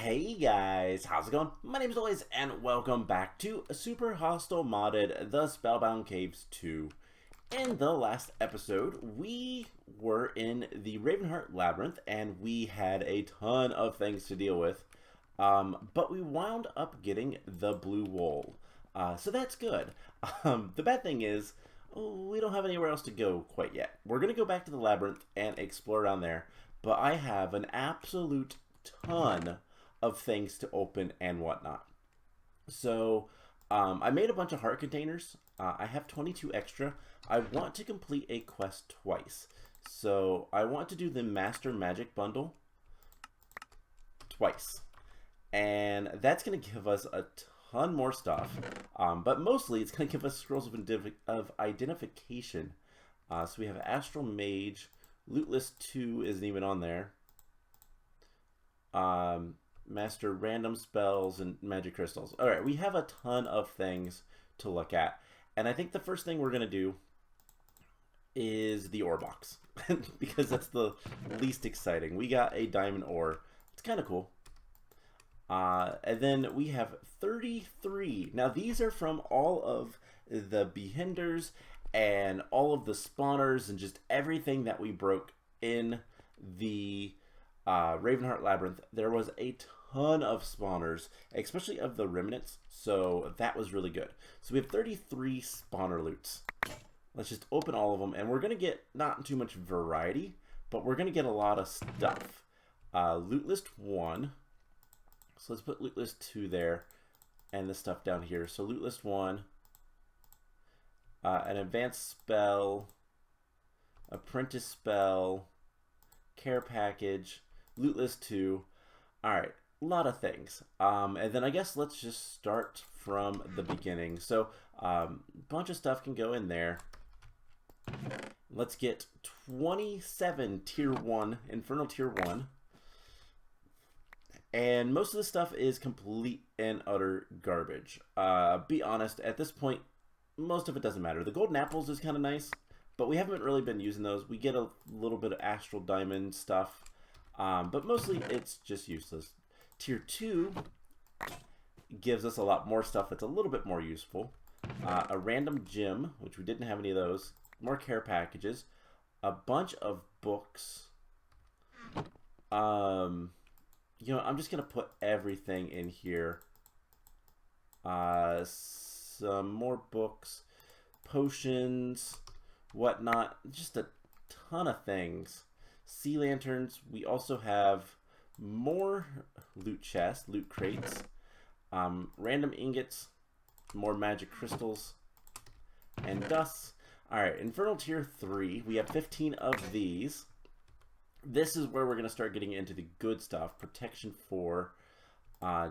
Hey guys, how's it going? My name is Always, and welcome back to Super Hostile Modded The Spellbound Caves 2. In the last episode, we were in the Ravenhart Labyrinth, and we had a ton of things to deal with. But we wound up getting the blue wool. So that's good. The bad thing is, we don't have anywhere else to go quite yet. We're going to go back to the labyrinth and explore around there, but I have an absolute ton of things to open and whatnot. So I made a bunch of heart containers. I have 22 extra. I want to complete a quest twice. So I want to do the Master Magic Bundle twice. And that's going to give us a ton more stuff. But mostly it's going to give us scrolls of identification. So we have Astral Mage. Loot List 2 isn't even on there. Master Random Spells and Magic Crystals. Alright, we have a ton of things to look at. And I think the first thing we're going to do is the ore box. Because that's the least exciting. We got a diamond ore. It's kind of cool. And then we have 33. Now these are from all of the behinders and all of the spawners and just everything that we broke in the Ravenhart Labyrinth. There was a ton of spawners, especially of the remnants, so that was really good. So we have 33 spawner loots. Let's just open all of them, and we're going to get not too much variety, but we're going to get a lot of stuff. Loot List 1. So let's put Loot List 2 there, and the stuff down here. So Loot List 1, an Advanced Spell, Apprentice Spell, Care Package, Loot List 2. Alright, a lot of things. And then I guess let's just start from the beginning. So, a bunch of stuff can go in there. Let's get 27 Tier 1, Infernal Tier 1. And most of the stuff is complete and utter garbage. Be honest, at this point, most of it doesn't matter. The golden apples is kind of nice, but we haven't really been using those. We get a little bit of astral diamond stuff, but mostly it's just useless. Tier 2 gives us a lot more stuff that's a little bit more useful. A random gem, which we didn't have any of those. More care packages. A bunch of books. You know, I'm just going to put everything in here. Some more books. Potions. Whatnot. Just a ton of things. Sea lanterns. We also have more loot chests, loot crates. Random ingots. More magic crystals. And dust. Alright, Infernal Tier 3. We have 15 of these. This is where we're going to start getting into the good stuff. Protection 4,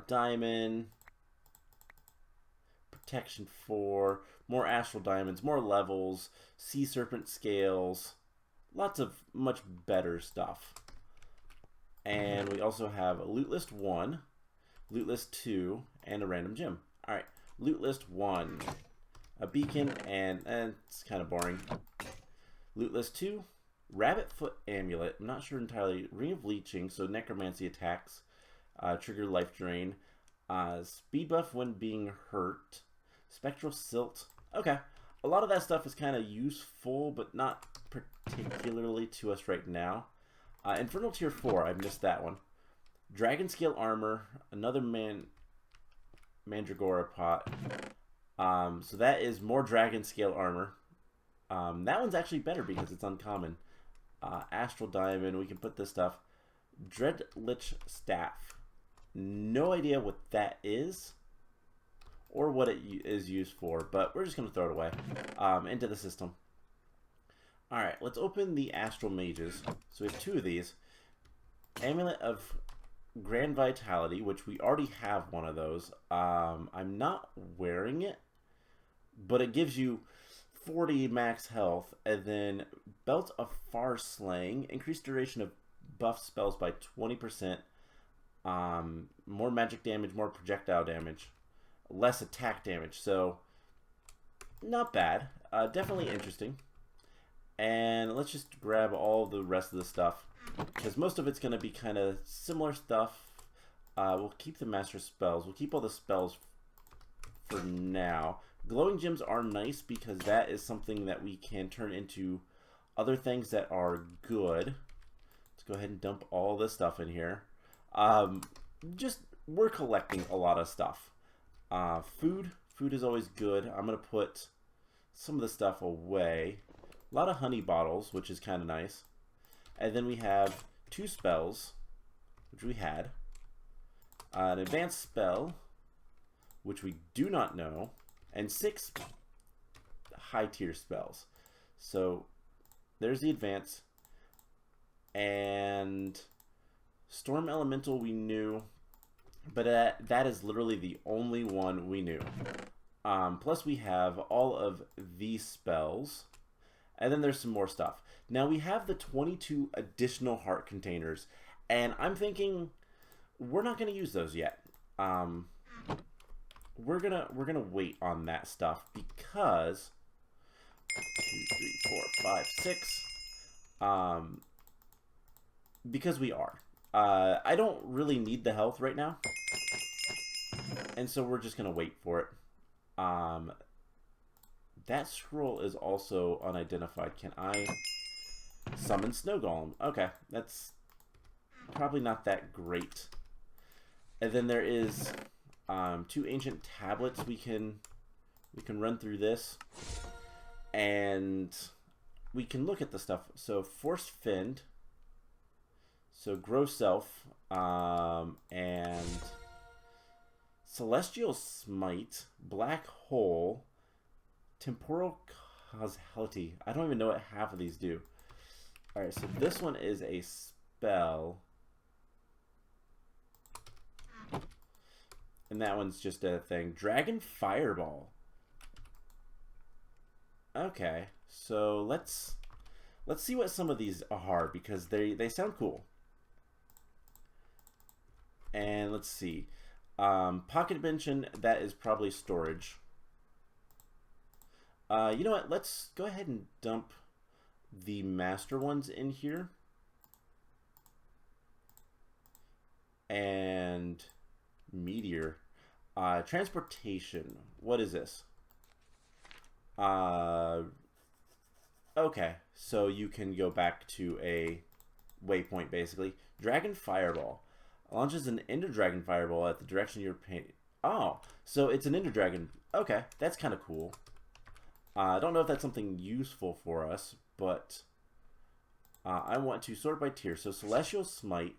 diamond, protection 4, more astral diamonds, more levels, sea serpent scales, lots of much better stuff. And we also have a Loot List 1, Loot List 2, and a random gem. Alright, Loot List 1, a beacon, and it's kind of boring. Loot List 2, Rabbit Foot Amulet. I'm not sure entirely. Ring of Leeching, so necromancy attacks. Trigger life drain. Speed buff when being hurt. Spectral Silt. Okay. A lot of that stuff is kind of useful, but not particularly to us right now. Infernal Tier 4. I missed that one. Dragon Scale Armor. Another Mandragora pot. So that is more Dragon Scale Armor. That one's actually better because it's uncommon. Astral Diamond, we can put this stuff. Dread Lich Staff. No idea what that is or what it is used for, but we're just going to throw it away into the system. Alright, let's open the Astral Mages. So we have 2 of these. Amulet of Grand Vitality, which we already have one of those. I'm not wearing it, but it gives you 40 max health, and then Belt of Far Slaying, increased duration of buff spells by 20%, more magic damage, more projectile damage, less attack damage, so not bad, definitely interesting. And let's just grab all the rest of the stuff, because most of it's going to be kind of similar stuff. We'll keep the master spells. We'll keep all the spells for now. Glowing gems are nice because that is something that we can turn into other things that are good. Let's go ahead and dump all this stuff in here. We're collecting a lot of stuff. Food is always good. I'm going to put some of the stuff away. A lot of honey bottles, which is kind of nice. And then we have 2 spells, which we had. An advanced spell, which we do not know, and 6 high tier spells. So there's the advance. And Storm Elemental we knew, but that is literally the only one we knew. Plus we have all of these spells, and then there's some more stuff. Now we have the 22 additional heart containers, and I'm thinking we're not going to use those yet. We're gonna wait on that stuff because 2, 3, 4, 5, 6. Because we are. I don't really need the health right now, and so we're just gonna wait for it. That scroll is also unidentified. Can I summon Snow Golem? Okay, that's probably not that great. And then there is 2 ancient tablets. We can run through this, and we can look at the stuff. So Force Find, so Grow Self, and Celestial Smite, Black Hole, Temporal Causality. I don't even know what half of these do. Alright, so this one is a spell. And that one's just a thing. Dragon Fireball. Okay, so let's see what some of these are, because they sound cool. And let's see. Pocket Dimension, that is probably storage. You know what? Let's go ahead and dump the master ones in here. And Meteor. Transportation. What is this? Okay, so you can go back to a waypoint, basically. Dragon Fireball. Launches an Ender Dragon Fireball at the direction you're painting. Oh, so it's an Ender Dragon. Okay, that's kind of cool. I don't know if that's something useful for us, but I want to sort by tier. So Celestial Smite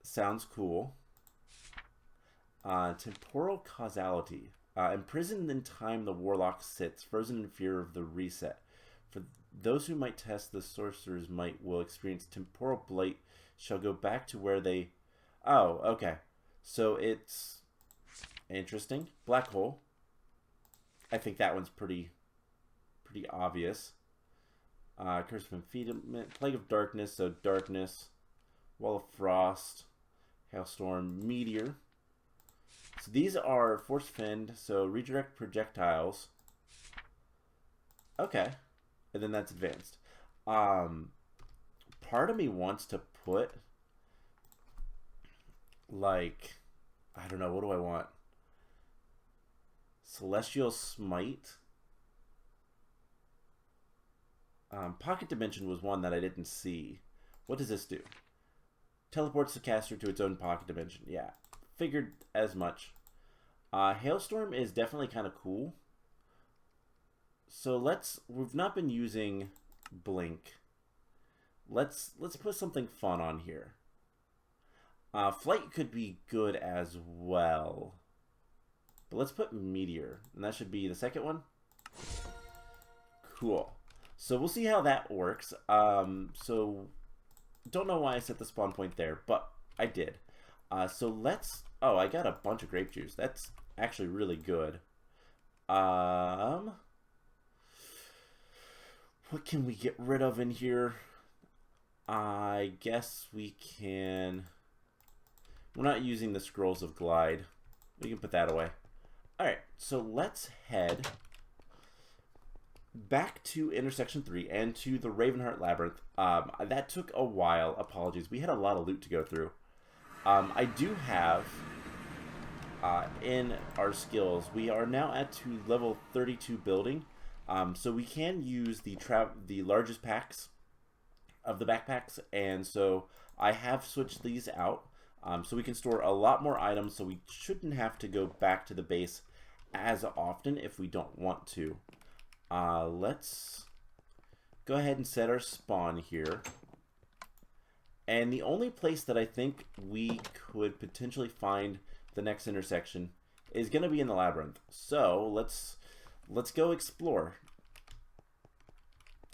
sounds cool. Temporal Causality. Imprisoned in time, the Warlock sits, frozen in fear of the reset. For those who might test the Sorcerer's Might will experience Temporal Blight, shall go back to where they... Oh, okay. So it's interesting. Black Hole. I think that one's pretty obvious. Curse of Enfeeblement, Plague of Darkness, so Darkness, Wall of Frost, Hailstorm, Meteor. So these are Force Find, so redirect projectiles. Okay, and then that's advanced. Part of me wants to put, like, I don't know, what do I want? Celestial Smite. Pocket Dimension was one that I didn't see. What does this do? Teleports the caster to its own pocket dimension. Yeah, figured as much. Hailstorm is definitely kind of cool. So we've not been using Blink. Let's put something fun on here. Flight could be good as well. But let's put Meteor, and that should be the second one. Cool. So we'll see how that works. So don't know why I set the spawn point there, but I did. So let's... Oh, I got a bunch of grape juice. That's actually really good. What can we get rid of in here? I guess we can... We're not using the Scrolls of Glide. We can put that away. Alright, so let's head back to Intersection 3 and to the Ravenhart Labyrinth. That took a while. Apologies. We had a lot of loot to go through. I do have in our skills, we are now at to level 32 building, so we can use the largest packs of the backpacks, and so I have switched these out, so we can store a lot more items, so we shouldn't have to go back to the base as often if we don't want to. Let's go ahead and set our spawn here. And the only place that I think we could potentially find the next intersection is going to be in the labyrinth. So let's go explore.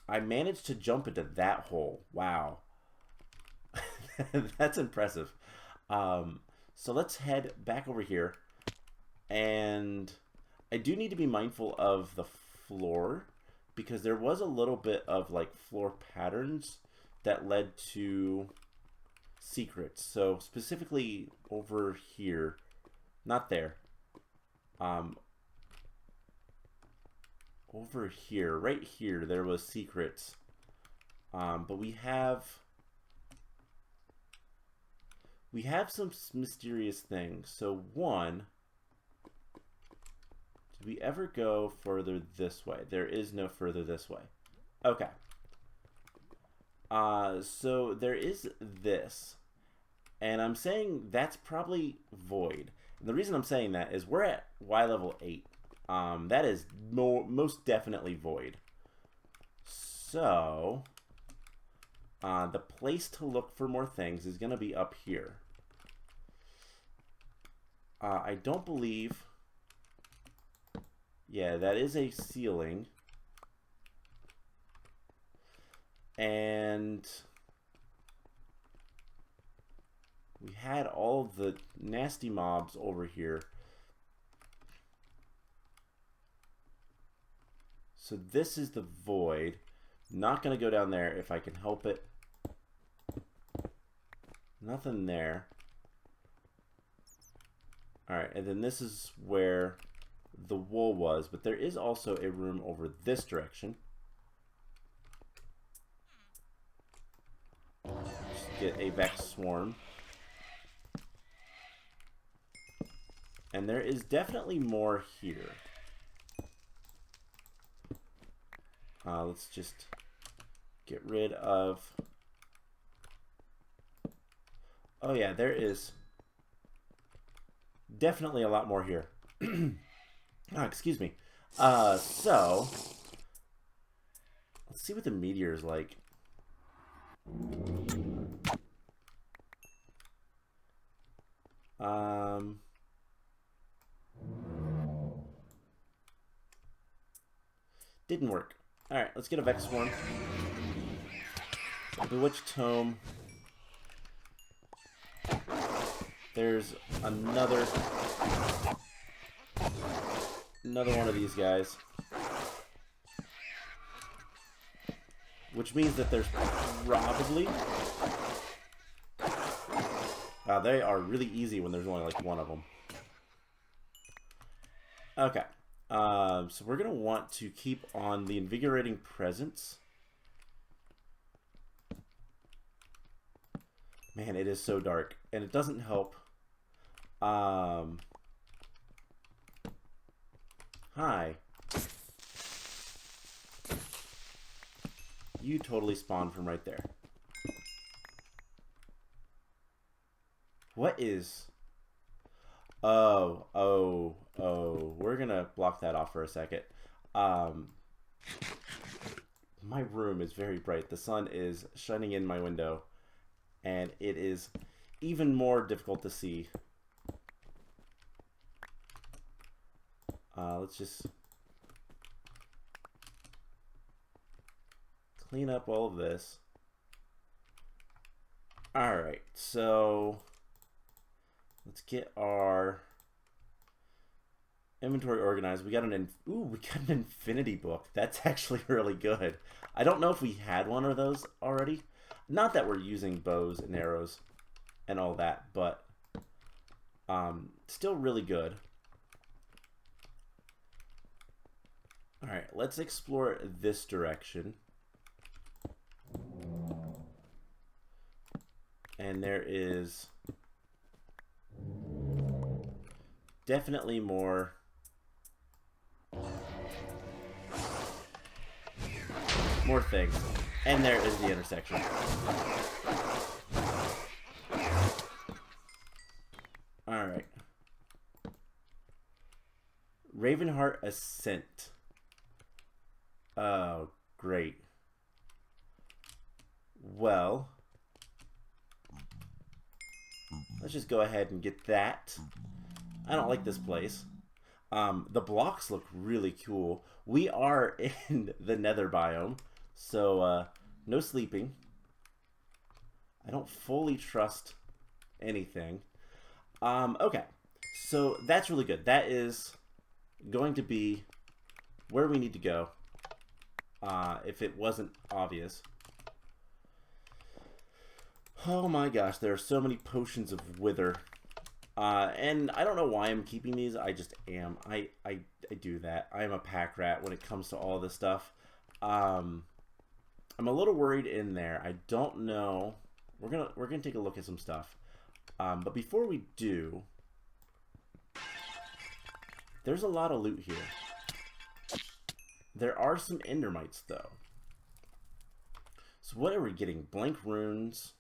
I managed to jump into that hole. Wow. That's impressive. So let's head back over here. And I do need to be mindful of the floor, because there was a little bit of like floor patterns that led to secrets. So specifically over here, not there, over here, right here, there was secrets, but we have some mysterious things. So one, did we ever go further this way? There is no further this way. Okay. So there is this, and I'm saying that's probably void. And the reason I'm saying that is we're at Y level 8. That is most definitely void. So the place to look for more things is going to be up here. I don't believe... Yeah, that is a ceiling. And we had all the nasty mobs over here. So this is the void. Not going to go down there if I can help it. Nothing there. Alright, and then this is where the wool was. But there is also a room over this direction. Just get a Vechs swarm. And there is definitely more here. Let's just get rid of... Oh yeah, there is definitely a lot more here. Excuse me. So, let's see what the meteor is like. Didn't work. Alright, let's get a Vechs swarm. Bewitched Tome. There's another one of these guys. Which means that there's probably... they are really easy when there's only like one of them. Okay. So we're going to want to keep on the Invigorating Presence. Man, it is so dark. And it doesn't help. Hi. You totally spawned from right there. What is... Oh. We're gonna block that off for a second. My room is very bright. The sun is shining in my window, and it is even more difficult to see. Let's just clean up all of this. Alright, so let's get our inventory organized. We got an infinity book. That's actually really good. I don't know if we had one of those already. Not that we're using bows and arrows and all that, but still really good. Alright, let's explore this direction. And there is definitely more things. And there is the intersection. Alright. Ravenhart Ascent. Oh, great. Well, let's just go ahead and get that. I don't like this place. The blocks look really cool. We are in the nether biome, so no sleeping. I don't fully trust anything. Okay, so that's really good. That is going to be where we need to go, if it wasn't obvious. Oh my gosh, there are so many potions of wither. And I don't know why I'm keeping these. I just am. I do that. I am a pack rat when it comes to all this stuff. I'm a little worried in there. I don't know. We're gonna take a look at some stuff. But before we do, there's a lot of loot here. There are some endermites though. So what are we getting? Blank runes.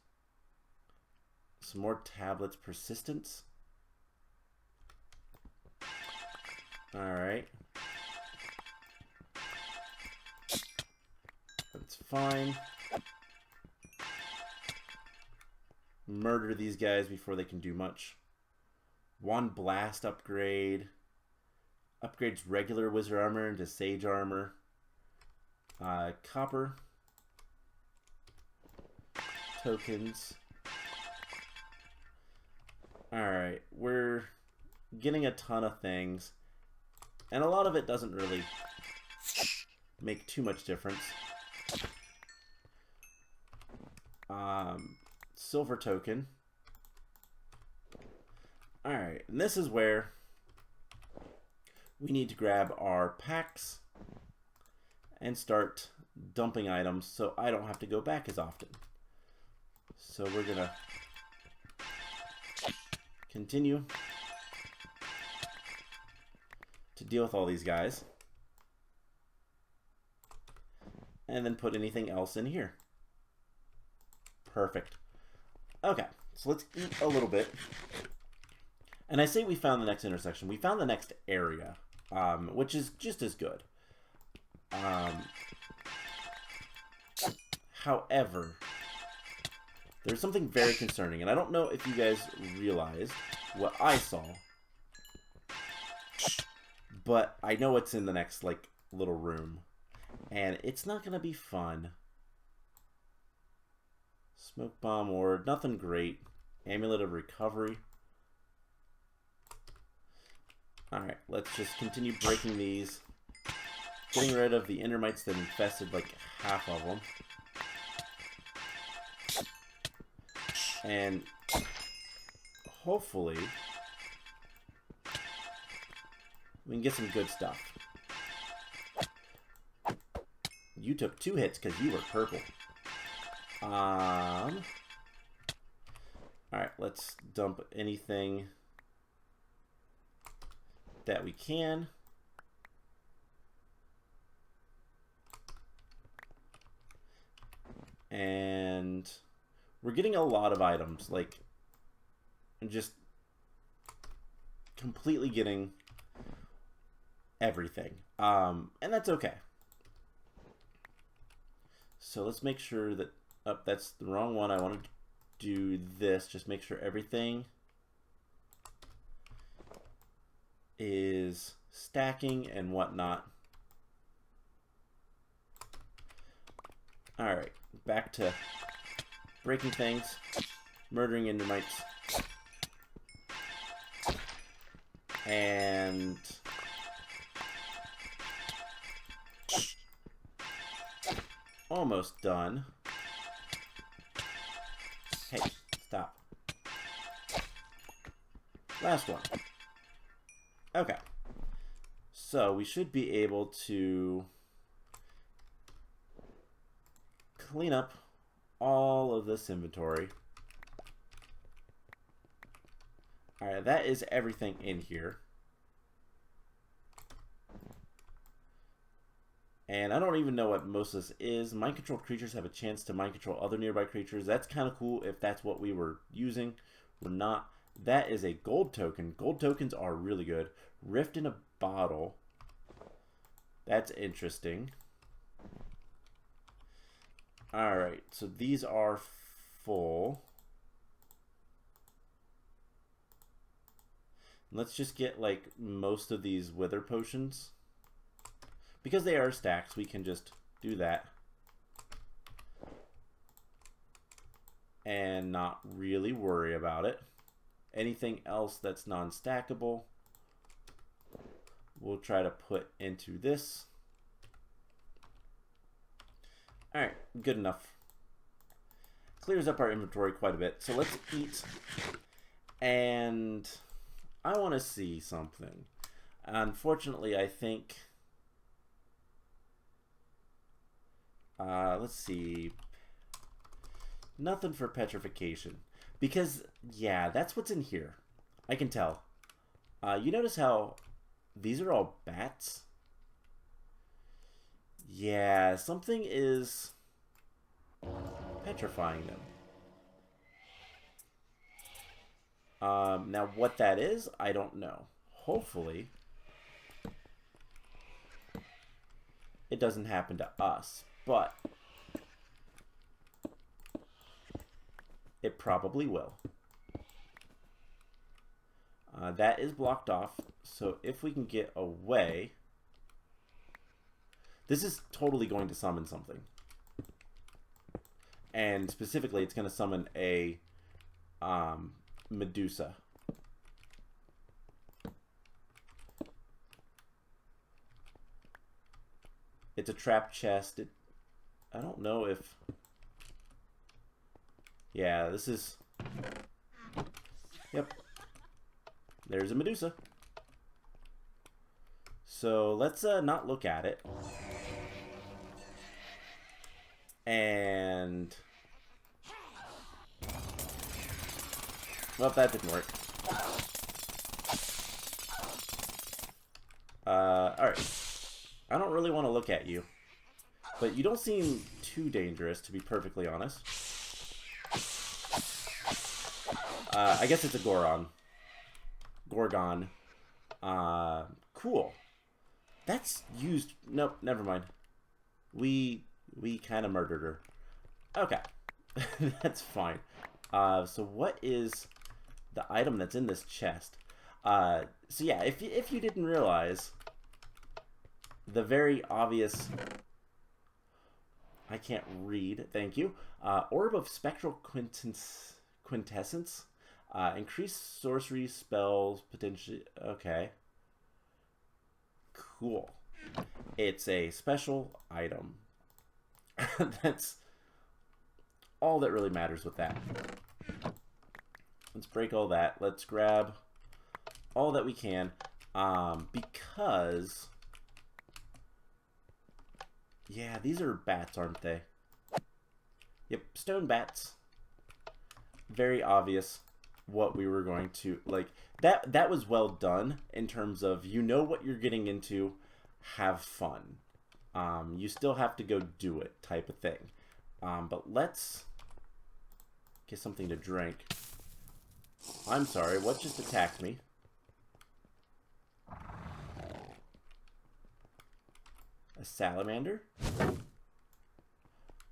Some more tablets. Persistence. Alright. That's fine. Murder these guys before they can do much. Wand Blast upgrade. Upgrades regular wizard armor into sage armor. Copper. Tokens. Alright, we're getting a ton of things. And a lot of it doesn't really make too much difference. Silver token. Alright, and this is where we need to grab our packs and start dumping items so I don't have to go back as often. So we're gonna continue to deal with all these guys and then put anything else in here. Perfect. Okay, so let's eat a little bit. And I say we found the next intersection. We found the next area, which is just as good. However, there's something very concerning, and I don't know if you guys realized what I saw, but I know it's in the next, like, little room, and it's not going to be fun. Smoke bomb ward, nothing great. Amulet of recovery. Alright, let's just continue breaking these. Getting rid of the endermites that infested like half of them. And hopefully we can get some good stuff. You took 2 hits because you were purple. Alright, let's dump anything that we can. And we're getting a lot of items, like, just completely getting everything. And that's okay. So let's make sure that, oh, that's the wrong one. I wanted to do this, just make sure everything is stacking and whatnot. Alright, back to breaking things, murdering endermites, and almost done. Hey, stop. Last one. Okay. So we should be able to clean up all of this inventory. Alright, that is everything in here. And I don't even know what most of this is. Mind control creatures have a chance to mind control other nearby creatures. That's kind of cool if that's what we were using. We're not. That is a gold token. Gold tokens are really good. Rift in a bottle. That's interesting. Alright, so these are full. Let's just get like most of these wither potions. Because they are stacks, we can just do that. And not really worry about it. Anything else that's non-stackable, we'll try to put into this. Alright, good enough. Clears up our inventory quite a bit. So let's eat. And I want to see something. Unfortunately, I think... let's see. Nothing for petrification. Because, yeah, that's what's in here. I can tell. You notice how these are all bats? Yeah, something is petrifying them. Now, what that is, I don't know. Hopefully, it doesn't happen to us, but it probably will. That is blocked off, so if we can get away... This is totally going to summon something. And specifically, it's going to summon a Medusa. It's a trap chest. I don't know if... Yeah, this is... Yep. There's a Medusa. So let's not look at it. And... Well, that didn't work. Alright. I don't really want to look at you. But you don't seem too dangerous, to be perfectly honest. I guess it's a Gorgon. Cool. That's used... Nope, never mind. We kind of murdered her. Okay. That's fine. So what is the item that's in this chest? So yeah, if you didn't realize, the very obvious... I can't read, thank you. Orb of Spectral Quintessence. Increased sorcery spells, potentially... Okay. Cool. It's a special item. That's all that really matters with that. Let's break all that. Let's grab all that we can. Because... Yeah, these are bats, aren't they? Yep, stone bats. Very obvious what we were going to... Like, that was well done in terms of you know what you're getting into, have fun. You still have to go do it type of thing. But let's get something to drink. I'm sorry, what just attacked me? A salamander?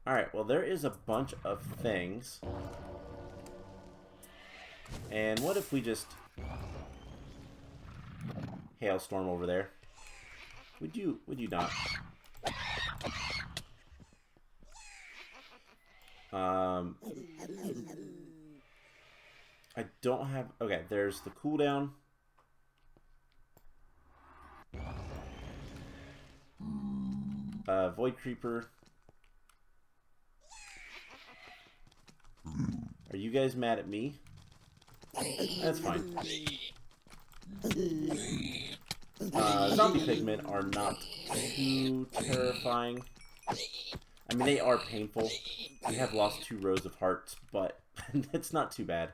Alright, well there is a bunch of things. And what if we just... Hailstorm over there? Would you not? I don't have... Okay, there's the cooldown. Void Creeper. Are you guys mad at me? That's fine. Zombie pigmen are not too terrifying. I mean, they are painful. We have lost 2 rows of hearts, but it's not too bad.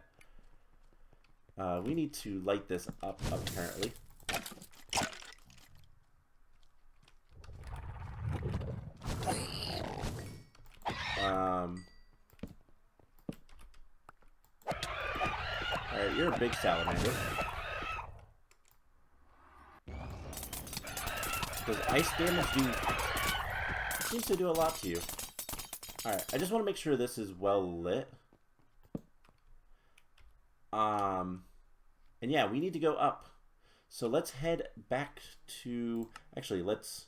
We need to light this up, apparently. Alright, you're a big salamander. Does ice damage do... It seems to do a lot to you. Alright, I just want to make sure this is well lit. And yeah, we need to go up. So let's head back to... Actually, let's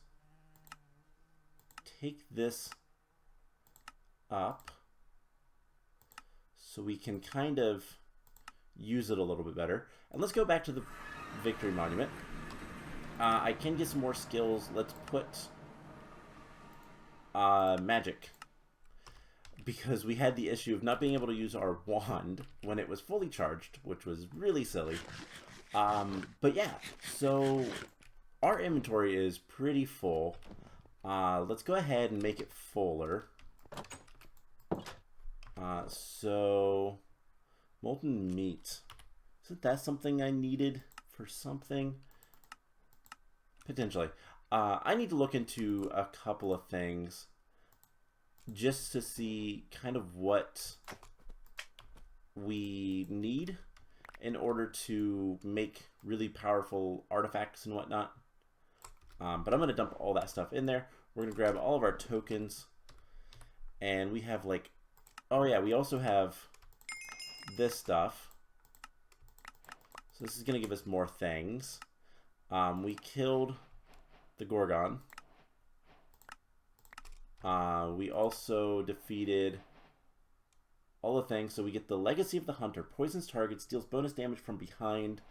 take this up so we can kind of use it a little bit better. And let's go back to the Victory Monument. I can get some more skills. Let's put magic, because we had the issue of not being able to use our wand when it was fully charged, which was really silly. But yeah, so our inventory is pretty full. Let's go ahead and make it fuller. So molten meat. Isn't that something I needed for something? Potentially. I need to look into a couple of things just to see kind of what we need in order to make really powerful artifacts and whatnot. But I'm going to dump all that stuff in there. We're going to grab all of our tokens. And we have like... Oh yeah, we also have this stuff. So this is going to give us more things. We killed the Gorgon. We also defeated all the things. So we get the Legacy of the Hunter. Poisons targets, deals bonus damage from behind.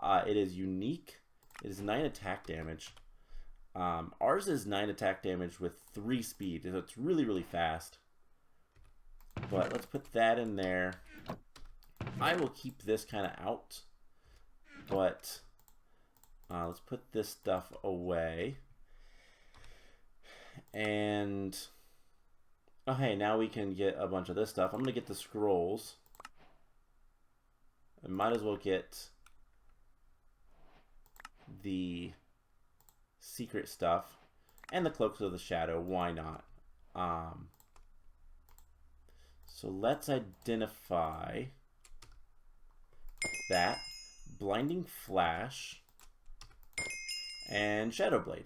It is unique. It is 9 attack damage. Ours is 9 attack damage with 3 speed. So it's really, really fast. But let's put that in there. I will keep this kind of out. But... let's put this stuff away. And... Oh, hey, now we can get a bunch of this stuff. I'm going to get the scrolls. I might as well get the secret stuff. And the Cloaks of the Shadow. Why not? So let's identify that. Blinding Flash. And Shadow Blade.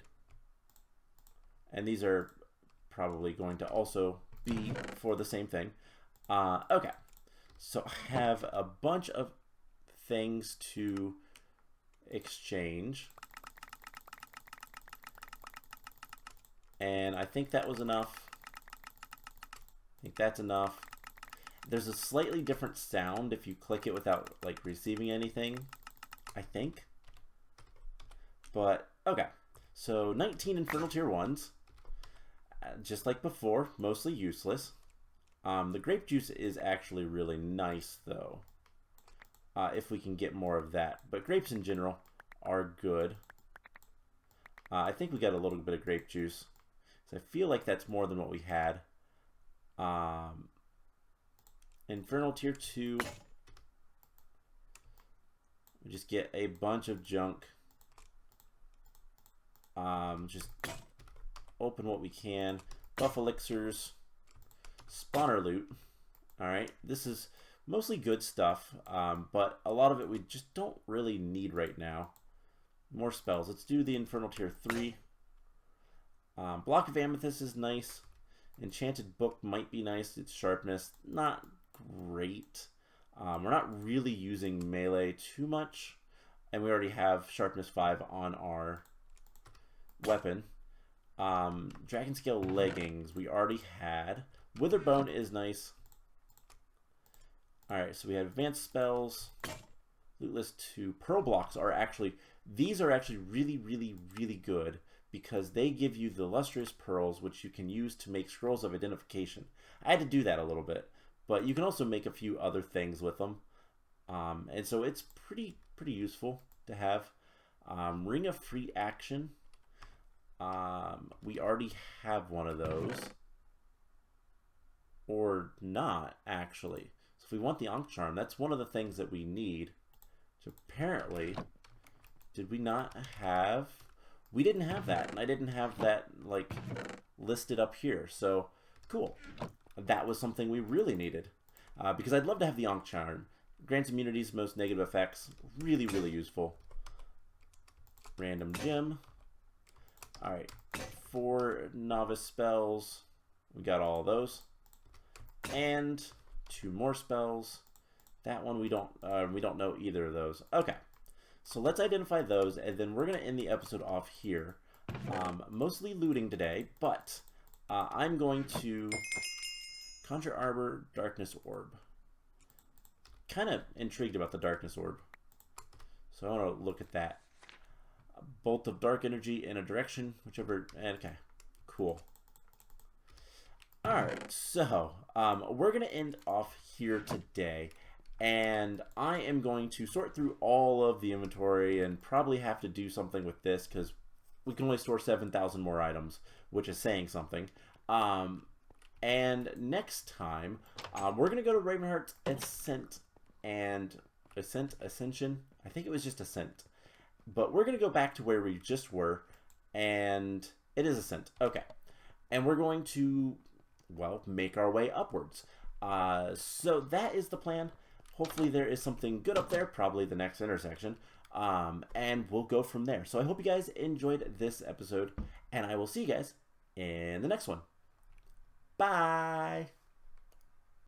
And these are probably going to also be for the same thing. Okay. So I have a bunch of things to exchange. And I think that was enough. I think that's enough. There's a slightly different sound if you click it without like receiving anything, I think. But, okay. So, 19 Infernal Tier 1s. Just like before, mostly useless. The grape juice is actually really nice, though. If we can get more of that. But grapes in general are good. I think we got a little bit of grape juice. So I feel like that's more than what we had. Infernal Tier 2. We just get a bunch of junk. Just open what we can. Buff elixirs. Spawner loot. Alright, this is mostly good stuff, but a lot of it we just don't really need right now. More spells. Let's do the Infernal Tier 3. Block of Amethyst is nice. Enchanted Book might be nice. It's sharpness. Not great. We're not really using melee too much. And we already have sharpness 5 on our weapon. Dragon Scale leggings we already had. Witherbone is nice. Alright, so we have advanced spells. Loot list 2. Pearl blocks are actually... These are actually really, really, really good because they give you the lustrous pearls, which you can use to make scrolls of identification. I had to do that a little bit, but you can also make a few other things with them. And so it's pretty useful to have. Ring of Free Action. We already have one of those. Or not, actually. So if we want the Ankh Charm, that's one of the things that we need. So apparently, did we not have... We didn't have that, and I didn't have that, like, listed up here. So, cool. That was something we really needed. Because I'd love to have the Ankh Charm. grants immunities, most negative effects. Really, really useful. Random gem. Alright, 4 novice spells. We got all of those. And 2 more spells. That one we don't know either of those. Okay, so let's identify those, and then we're going to end the episode off here. Mostly looting today, but I'm going to Conjure Arbor, Darkness Orb. Kind of intrigued about the Darkness Orb, so I want to look at that. A bolt of dark energy in a direction, whichever. Okay, cool. Alright, so we're going to end off here today, and I am going to sort through all of the inventory and probably have to do something with this because we can only store 7,000 more items, which is saying something. And next time, we're going to go to Ravenhart Ascent and Ascension. I think it was just Ascent. But we're going to go back to where we just were, and it is Ascent. Okay. And we're going to, well, make our way upwards. So that is the plan. Hopefully there is something good up there, probably the next intersection. And we'll go from there. So I hope you guys enjoyed this episode, and I will see you guys in the next one. Bye!